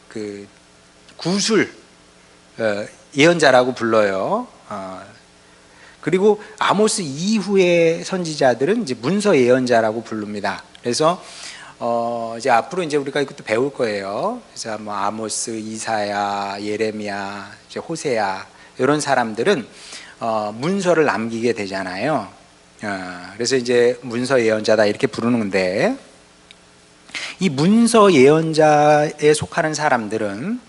그 구술 예언자라고 불러요. 그리고 아모스 이후의 선지자들은 이제 문서 예언자라고 부릅니다. 그래서 이제 앞으로 이제 우리가 이것도 배울 거예요. 그래서 뭐 아모스, 이사야, 예레미야, 이제 호세야 이런 사람들은 문서를 남기게 되잖아요. 그래서 이제 문서 예언자다 이렇게 부르는데, 이 문서 예언자에 속하는 사람들은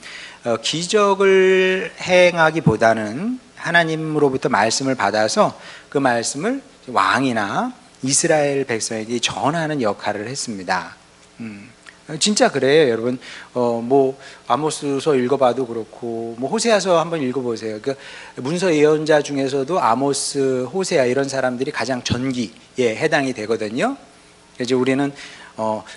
기적을 행하기보다는 하나님으로부터 말씀을 받아서 그 말씀을 왕이나 이스라엘 백성에게 전하는 역할을 했습니다. 진짜 그래요, 여러분. 뭐 아모스서 읽어봐도 그렇고, 뭐 호세아서 한번 읽어보세요. 그 문서 예언자 중에서도 아모스, 호세아 이런 사람들이 가장 전기에 해당이 되거든요. 이제 우리는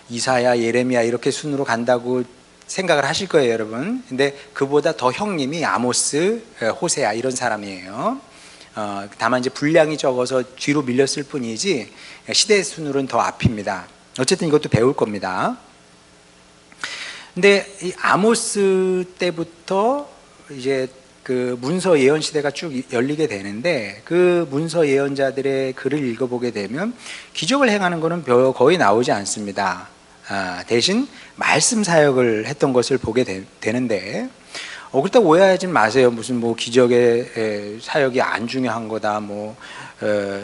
이사야, 예레미야 이렇게 순으로 간다고 생각을 하실 거예요, 여러분. 근데 그보다 더 형님이 아모스, 호세아 이런 사람이에요. 다만 이제 분량이 적어서 뒤로 밀렸을 뿐이지 시대 순으로는 더 앞입니다. 어쨌든 이것도 배울 겁니다. 근데 이 아모스 때부터 이제 그 문서 예언 시대가 쭉 열리게 되는데, 그 문서 예언자들의 글을 읽어보게 되면 기적을 행하는 것은 거의 나오지 않습니다. 대신 말씀 사역을 했던 것을 보게 되는데, 그렇다고 오해하지 마세요. 무슨 뭐 기적의 사역이 안 중요한 거다 뭐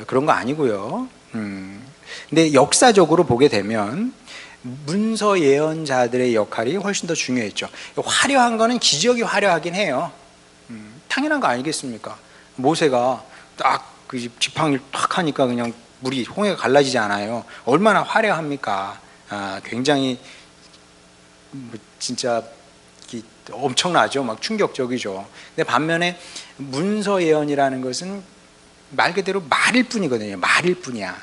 그런 거 아니고요. 근데 역사적으로 보게 되면 문서 예언자들의 역할이 훨씬 더 중요했죠. 화려한 거는 기적이 화려하긴 해요. 당연한 거 아니겠습니까? 모세가 딱 그 지팡이를 탁 하니까 그냥 물이 홍해가 갈라지지 않아요. 얼마나 화려합니까? 굉장히 진짜 엄청나죠. 막 충격적이죠. 근데 반면에 문서 예언이라는 것은 말 그대로 말일 뿐이거든요. 말일 뿐이야.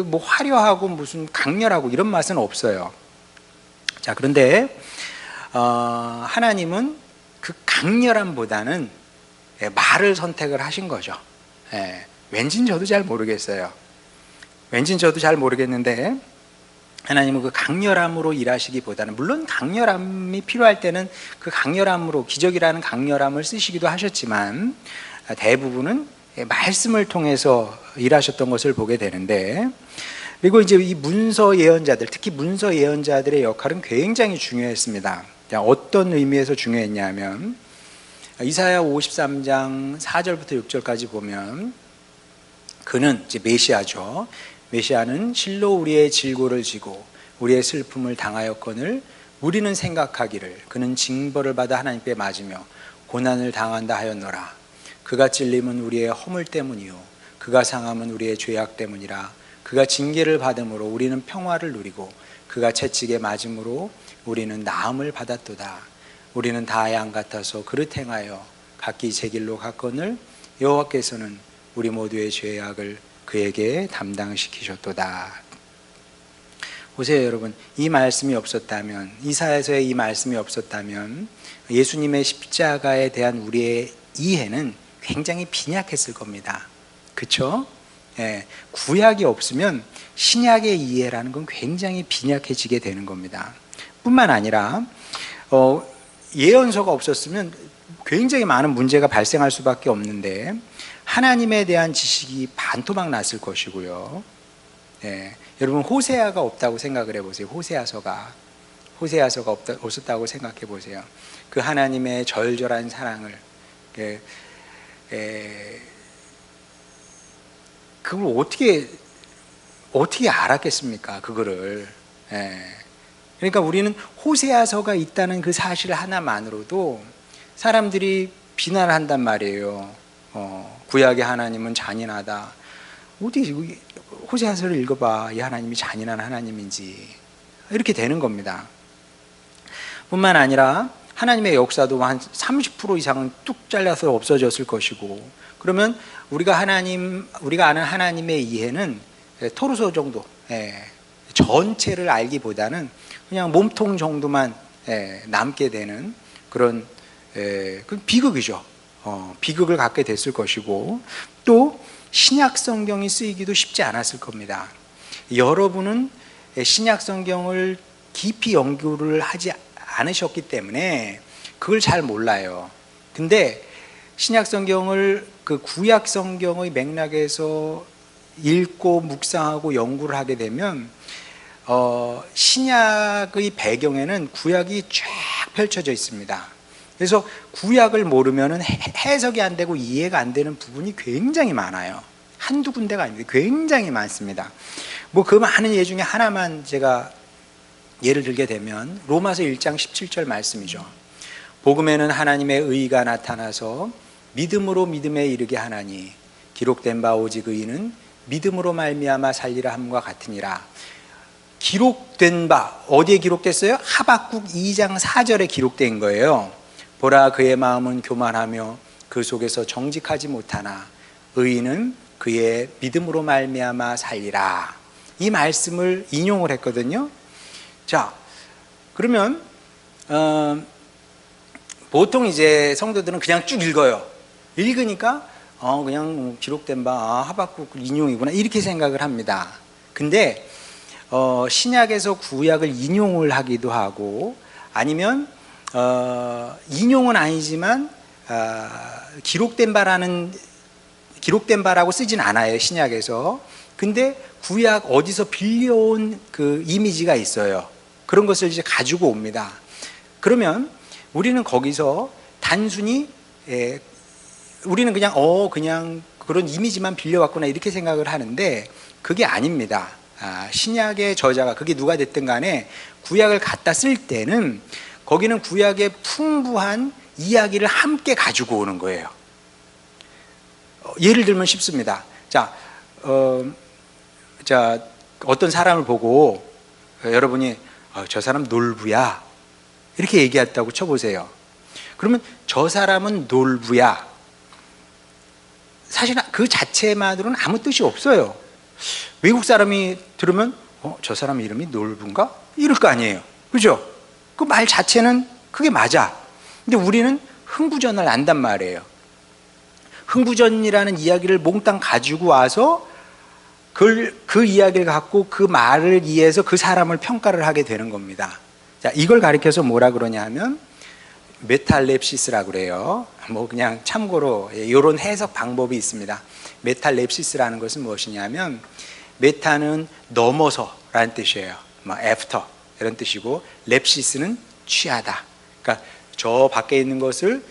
뭐 화려하고 무슨 강렬하고 이런 맛은 없어요. 자, 그런데 하나님은 그 강렬함보다는 말을 선택을 하신 거죠. 왠진 저도 잘 모르겠어요. 왠진 저도 잘 모르겠는데 하나님은 그 강렬함으로 일하시기보다는, 물론 강렬함이 필요할 때는 그 강렬함으로, 기적이라는 강렬함을 쓰시기도 하셨지만 대부분은 말씀을 통해서 일하셨던 것을 보게 되는데, 그리고 이제 이 문서 예언자들, 특히 문서 예언자들의 역할은 굉장히 중요했습니다. 어떤 의미에서 중요했냐면, 이사야 53장 4절부터 6절까지 보면 그는 이제 메시아죠. 메시아는 실로 우리의 질고를 지고 우리의 슬픔을 당하였거늘 우리는 생각하기를 그는 징벌을 받아 하나님께 맞으며 고난을 당한다 하였노라. 그가 찔림은 우리의 허물 때문이요 그가 상함은 우리의 죄악 때문이라. 그가 징계를 받음으로 우리는 평화를 누리고 그가 채찍에 맞음으로 우리는 나음을 받았도다. 우리는 다 양 같아서 그릇 행하여 각기 제 길로 갔거늘 여호와께서는 우리 모두의 죄악을 그에게 담당시키셨도다. 보세요 여러분, 이 말씀이 없었다면, 이사야서의 이 말씀이 없었다면 예수님의 십자가에 대한 우리의 이해는 굉장히 빈약했을 겁니다. 그렇죠? 예, 구약이 없으면 신약의 이해라는 건 굉장히 빈약해지게 되는 겁니다. 뿐만 아니라 예언서가 없었으면 굉장히 많은 문제가 발생할 수밖에 없는데 하나님에 대한 지식이 반토막 났을 것이고요. 예, 여러분 호세아가 없다고 생각을 해보세요. 호세아서가 없었다고 생각해 보세요. 그 하나님의 절절한 사랑을 그걸 어떻게 알았겠습니까? 그거를. 그러니까 우리는 호세아서가 있다는 그 사실 하나만으로도 사람들이 비난을 한단 말이에요. 구약의 하나님은 잔인하다. 어디 호세아서를 읽어봐. 이 하나님이 잔인한 하나님인지. 이렇게 되는 겁니다. 뿐만 아니라 하나님의 역사도 한 30% 이상은 뚝 잘라서 없어졌을 것이고, 그러면 우리가 아는 하나님의 이해는 토르소 정도, 전체를 알기보다는 그냥 몸통 정도만 남게 되는 그런 비극이죠. 비극을 갖게 됐을 것이고, 또 신약 성경이 쓰이기도 쉽지 않았을 겁니다. 여러분은 신약 성경을 깊이 연구를 하지 않으셨기 때문에 그걸 잘 몰라요. 근데 신약 성경을 그 구약 성경의 맥락에서 읽고 묵상하고 연구를 하게 되면 신약의 배경에는 구약이 쫙 펼쳐져 있습니다. 그래서 구약을 모르면 해석이 안 되고 이해가 안 되는 부분이 굉장히 많아요. 한두 군데가 아닙니다. 굉장히 많습니다. 그 많은 예 중에 하나만 제가 예를 들게 되면 로마서 1장 17절 말씀이죠. 복음에는 하나님의 의가 나타나서 믿음으로 믿음에 이르게 하나니 기록된 바 오직 의인은 믿음으로 말미암아 살리라 함과 같으니라. 기록된 바 어디에 기록됐어요? 하박국 2장 4절에 기록된 거예요. 보라 그의 마음은 교만하며 그 속에서 정직하지 못하나 의인은 그의 믿음으로 말미암아 살리라. 이 말씀을 인용을 했거든요. 자, 그러면 보통 이제 성도들은 그냥 쭉 읽어요. 읽으니까 그냥 기록된 바 하박국 인용이구나 이렇게 생각을 합니다. 근데 신약에서 구약을 인용을 하기도 하고, 아니면 인용은 아니지만 기록된 바라고 쓰진 않아요, 신약에서. 근데 구약 어디서 빌려온 그 이미지가 있어요. 그런 것을 이제 가지고 옵니다. 그러면 우리는 거기서 단순히 우리는 그냥 그런 이미지만 빌려왔구나 이렇게 생각을 하는데 그게 아닙니다. 신약의 저자가 그게 누가 됐든 간에 구약을 갖다 쓸 때는 거기는 구약의 풍부한 이야기를 함께 가지고 오는 거예요. 예를 들면 쉽습니다. 어떤 사람을 보고 여러분이 저 사람 놀부야 이렇게 얘기했다고 쳐보세요. 그러면 저 사람은 놀부야, 사실 그 자체만으로는 아무 뜻이 없어요. 외국 사람이 들으면 저 사람 이름이 놀부인가? 이럴 거 아니에요. 그죠? 그 말 자체는 그게 맞아. 근데 우리는 흥부전을 안단 말이에요. 흥부전이라는 이야기를 몽땅 가지고 와서 그 이야기를 갖고 그 말을 이해해서 그 사람을 평가를 하게 되는 겁니다. 자, 이걸 가리켜서 뭐라 그러냐 하면 메탈랩시스라고 그래요. 그냥 참고로 이런 해석 방법이 있습니다. 메탈랩시스라는 것은 무엇이냐면, 메타는 넘어서라는 뜻이에요. 애프터 이런 뜻이고, 랩시스는 취하다. 그러니까 저 밖에 있는 것을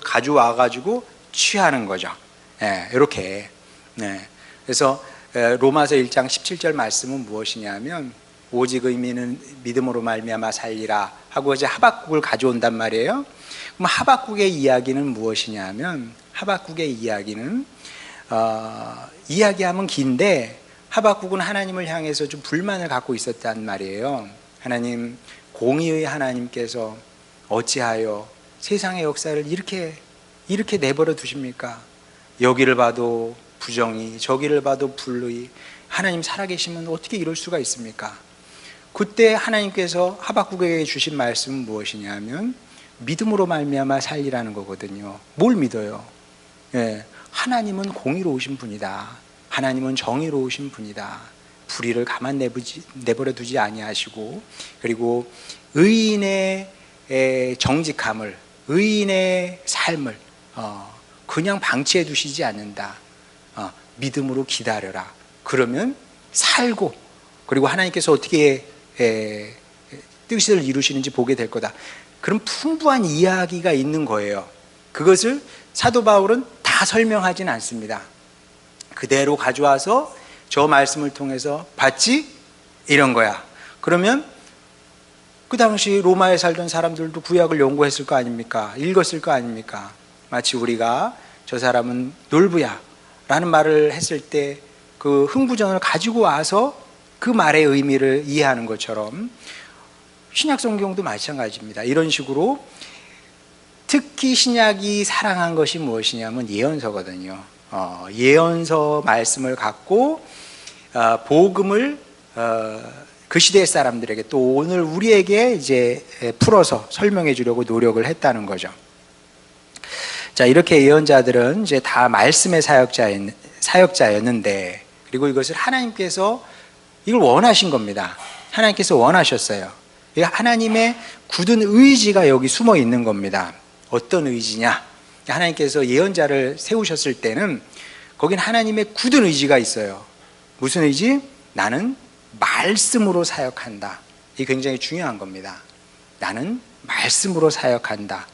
가져와 가지고 취하는 거죠. 예, 이렇게. 네. 그래서 로마서 1장 17절 말씀은 무엇이냐면 오직 의미는 믿음으로 말미암아 살리라 하고 이제 하박국을 가져온단 말이에요. 그럼 하박국의 이야기는 무엇이냐면 하박국의 이야기는 이야기하면 긴데 하박국은 하나님을 향해서 좀 불만을 갖고 있었단 말이에요. 하나님, 공의의 하나님께서 어찌하여 세상의 역사를 이렇게 내버려 두십니까? 여기를 봐도 부정의, 저기를 봐도 불의, 하나님 살아계시면 어떻게 이럴 수가 있습니까? 그때 하나님께서 하박국에게 주신 말씀은 무엇이냐면 믿음으로 말미암아 살리라는 거거든요. 뭘 믿어요? 예, 하나님은 공의로우신 분이다. 하나님은 정의로우신 분이다. 불의를 가만 내버려 두지 아니하시고, 그리고 의인의 정직함을, 의인의 삶을 그냥 방치해 두시지 않는다. 믿음으로 기다려라. 그러면 살고, 그리고 하나님께서 어떻게 뜻을 이루시는지 보게 될 거다. 그런 풍부한 이야기가 있는 거예요. 그것을 사도 바울은 다 설명하진 않습니다. 그대로 가져와서 저 말씀을 통해서 봤지? 이런 거야. 그러면 그 당시 로마에 살던 사람들도 구약을 연구했을 거 아닙니까? 읽었을 거 아닙니까? 마치 우리가 저 사람은 놀부야 라는 말을 했을 때 그 흥부전을 가지고 와서 그 말의 의미를 이해하는 것처럼 신약 성경도 마찬가지입니다. 이런 식으로 특히 신약이 사랑한 것이 무엇이냐면 예언서거든요. 예언서 말씀을 갖고 복음을 그 시대의 사람들에게 또 오늘 우리에게 이제 풀어서 설명해 주려고 노력을 했다는 거죠. 자, 이렇게 예언자들은 이제 다 말씀의 사역자였는데, 그리고 이것을 하나님께서 이걸 원하신 겁니다. 하나님께서 원하셨어요. 하나님의 굳은 의지가 여기 숨어 있는 겁니다. 어떤 의지냐? 하나님께서 예언자를 세우셨을 때는 거긴 하나님의 굳은 의지가 있어요. 무슨 의지? 나는 말씀으로 사역한다. 이게 굉장히 중요한 겁니다. 나는 말씀으로 사역한다.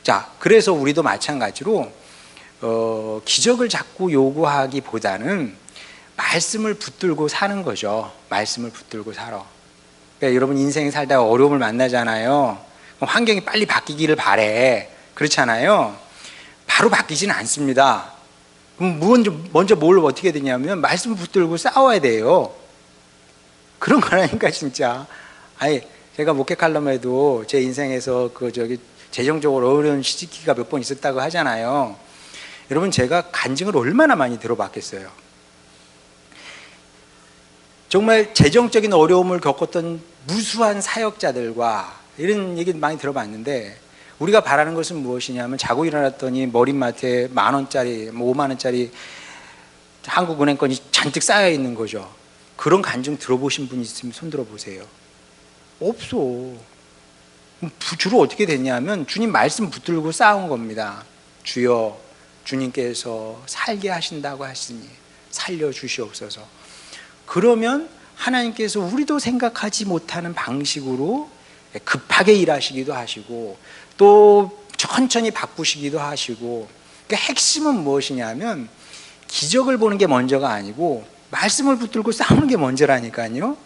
자, 그래서 우리도 마찬가지로 기적을 자꾸 요구하기보다는 말씀을 붙들고 사는 거죠. 말씀을 붙들고 살아. 그러니까 여러분 인생 살다가 어려움을 만나잖아요. 환경이 빨리 바뀌기를 바래. 그렇잖아요. 바로 바뀌지는 않습니다. 그럼 먼저 뭘 어떻게 되냐면 말씀을 붙들고 싸워야 돼요. 그런 거라니까 진짜. 아니, 제가 목회 칼럼에도 제 인생에서 재정적으로 어려운 시기가 몇 번 있었다고 하잖아요. 여러분, 제가 간증을 얼마나 많이 들어봤겠어요. 정말 재정적인 어려움을 겪었던 무수한 사역자들과 이런 얘기 많이 들어봤는데, 우리가 바라는 것은 무엇이냐면 자고 일어났더니 머리맡에 10,000원짜리, 50,000원짜리 한국은행권이 잔뜩 쌓여 있는 거죠. 그런 간증 들어보신 분 있으면 손 들어보세요. 없어. 주로 어떻게 됐냐면 주님 말씀 붙들고 싸운 겁니다. 주여, 주님께서 살게 하신다고 하시니 살려주시옵소서. 그러면 하나님께서 우리도 생각하지 못하는 방식으로 급하게 일하시기도 하시고 또 천천히 바꾸시기도 하시고, 그러니까 핵심은 무엇이냐면 기적을 보는 게 먼저가 아니고 말씀을 붙들고 싸우는 게 먼저라니까요.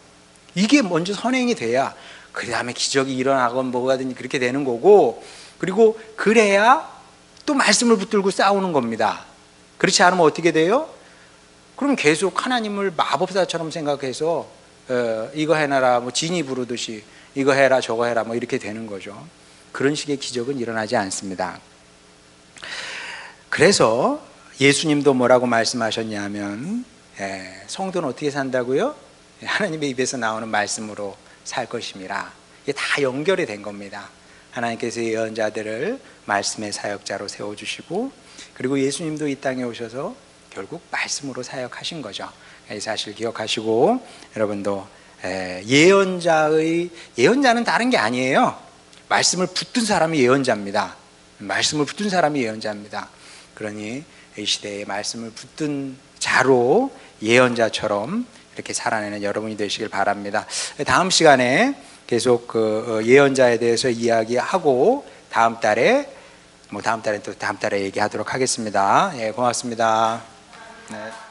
이게 먼저 선행이 돼야 그 다음에 기적이 일어나건 뭐가든 그렇게 되는 거고, 그리고 그래야 또 말씀을 붙들고 싸우는 겁니다. 그렇지 않으면 어떻게 돼요? 그럼 계속 하나님을 마법사처럼 생각해서 이거 해놔라, 뭐 지니 부르듯이 이거 해라 저거 해라 뭐 이렇게 되는 거죠. 그런 식의 기적은 일어나지 않습니다. 그래서 예수님도 뭐라고 말씀하셨냐면 성도는 어떻게 산다고요? 하나님의 입에서 나오는 말씀으로 살 것임이라. 이게 다 연결이 된 겁니다. 하나님께서 예언자들을 말씀의 사역자로 세워주시고, 그리고 예수님도 이 땅에 오셔서 결국 말씀으로 사역하신 거죠. 이 사실 기억하시고, 여러분도 예언자는 다른 게 아니에요. 말씀을 붙든 사람이 예언자입니다. 말씀을 붙든 사람이 예언자입니다. 그러니 이 시대에 말씀을 붙든 자로 예언자처럼 이렇게 살아내는 여러분이 되시길 바랍니다. 다음 시간에 계속 그 예언자에 대해서 이야기하고, 다음 달에 뭐 다음 달에 얘기하도록 하겠습니다. 예, 고맙습니다. 네.